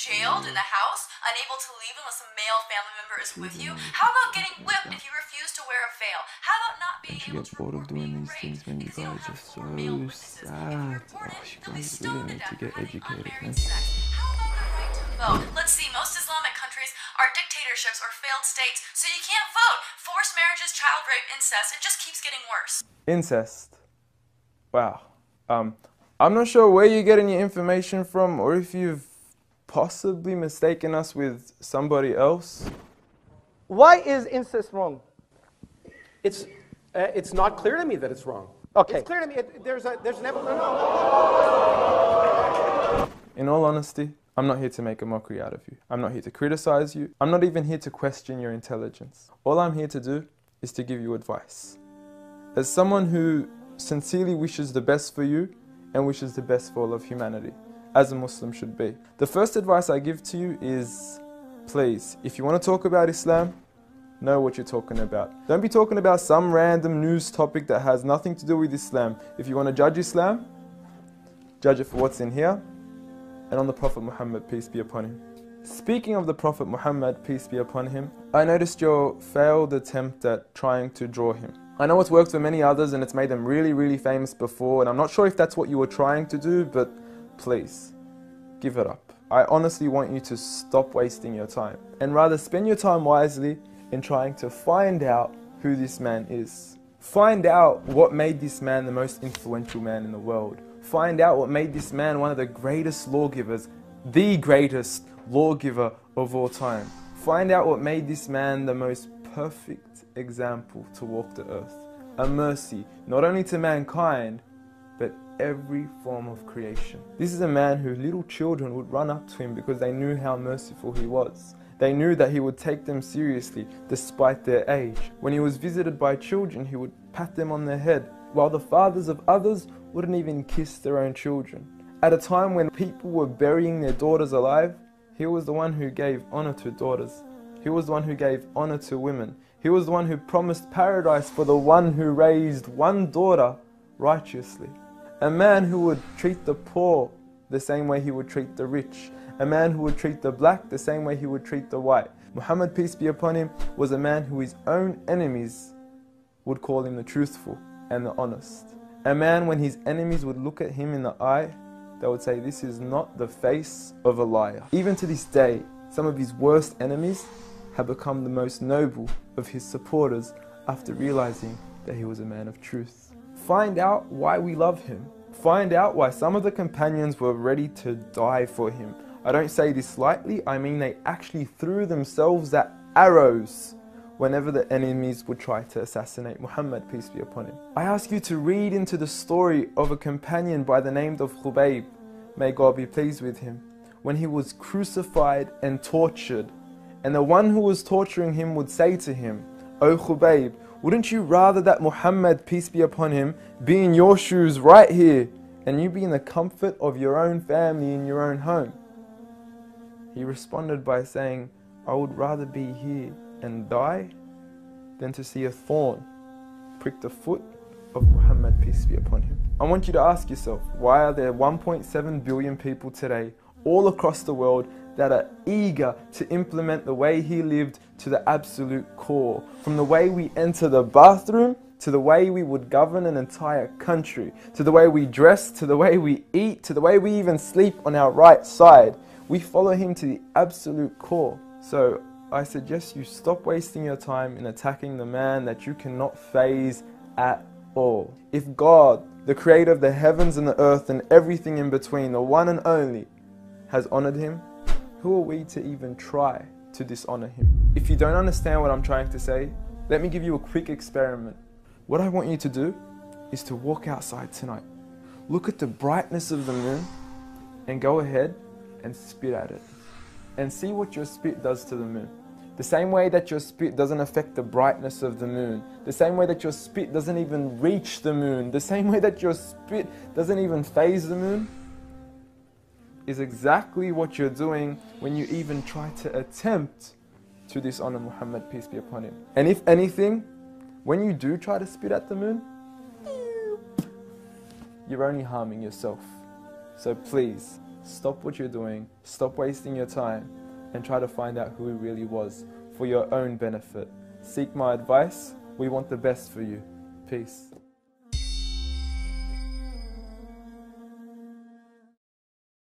jailed in the house, unable to leave unless a male family member is with you? How about getting whipped if you refuse to wear a veil? How about not being able to report being raped because you don't have 4 male witnesses? If you report it, you'll be stoned to death for having unmarried sex. How about the right to vote? Let's see, most Islamic countries are dictatorships or failed states, so you can't vote. Forced marriages, child rape, incest, it just keeps getting worse. Incest. Wow. I'm not sure where you're getting your information from, or if you've possibly mistaken us with somebody else. Why is incest wrong? It's not clear to me that it's wrong. Okay. It's clear to me. There's an evolution. In all honesty, I'm not here to make a mockery out of you. I'm not here to criticize you. I'm not even here to question your intelligence. All I'm here to do is to give you advice. As someone who sincerely wishes the best for you and wishes the best for all of humanity, as a Muslim should be. The first advice I give to you is, please, if you want to talk about Islam, know what you're talking about. Don't be talking about some random news topic that has nothing to do with Islam. If you want to judge Islam, judge it for what's in here and on the Prophet Muhammad, peace be upon him. Speaking of the Prophet Muhammad, peace be upon him, I noticed your failed attempt at trying to draw him. I know it's worked for many others and it's made them really, really famous before, and I'm not sure if that's what you were trying to do, but please, give it up. I honestly want you to stop wasting your time and rather spend your time wisely in trying to find out who this man is. Find out what made this man the most influential man in the world. Find out what made this man one of the greatest lawgivers, the greatest lawgiver of all time. Find out what made this man the most perfect example to walk the earth. A mercy, not only to mankind, but every form of creation. This is a man who little children would run up to him because they knew how merciful he was. They knew that he would take them seriously despite their age. When he was visited by children, he would pat them on their head, while the fathers of others wouldn't even kiss their own children. At a time when people were burying their daughters alive, he was the one who gave honor to daughters. He was the one who gave honor to women. He was the one who promised paradise for the one who raised one daughter righteously. A man who would treat the poor the same way he would treat the rich. A man who would treat the black the same way he would treat the white. Muhammad, peace be upon him, was a man who his own enemies would call him the truthful and the honest. A man, when his enemies would look at him in the eye, they would say, this is not the face of a liar. Even to this day, some of his worst enemies have become the most noble of his supporters after realizing that he was a man of truth. Find out why we love him. Find out why some of the companions were ready to die for him. I don't say this lightly, I mean they actually threw themselves at arrows whenever the enemies would try to assassinate Muhammad, peace be upon him. I ask you to read into the story of a companion by the name of Khubayb, may God be pleased with him, when he was crucified and tortured. And the one who was torturing him would say to him, "O Khubayb, wouldn't you rather that Muhammad, peace be upon him, be in your shoes right here, and you be in the comfort of your own family in your own home?" He responded by saying, "I would rather be here and die than to see a thorn prick the foot of Muhammad, peace be upon him." I want you to ask yourself, why are there 1.7 billion people today all across the world that are eager to implement the way he lived to the absolute core? From the way we enter the bathroom, to the way we would govern an entire country, to the way we dress, to the way we eat, to the way we even sleep on our right side. We follow him to the absolute core. So I suggest you stop wasting your time in attacking the man that you cannot faze at all. If God, the creator of the heavens and the earth and everything in between, the one and only, has honored him, who are we to even try to dishonor him? If you don't understand what I'm trying to say, let me give you a quick experiment. What I want you to do is to walk outside tonight, look at the brightness of the moon, and go ahead and spit at it. And see what your spit does to the moon. The same way that your spit doesn't affect the brightness of the moon, the same way that your spit doesn't even reach the moon, the same way that your spit doesn't even faze the moon, is exactly what you're doing when you even try to attempt to dishonor Muhammad, peace be upon him. And if anything, when you do try to spit at the moon, you're only harming yourself. So please, stop what you're doing, stop wasting your time, and try to find out who he really was for your own benefit. Seek my advice. We want the best for you. Peace.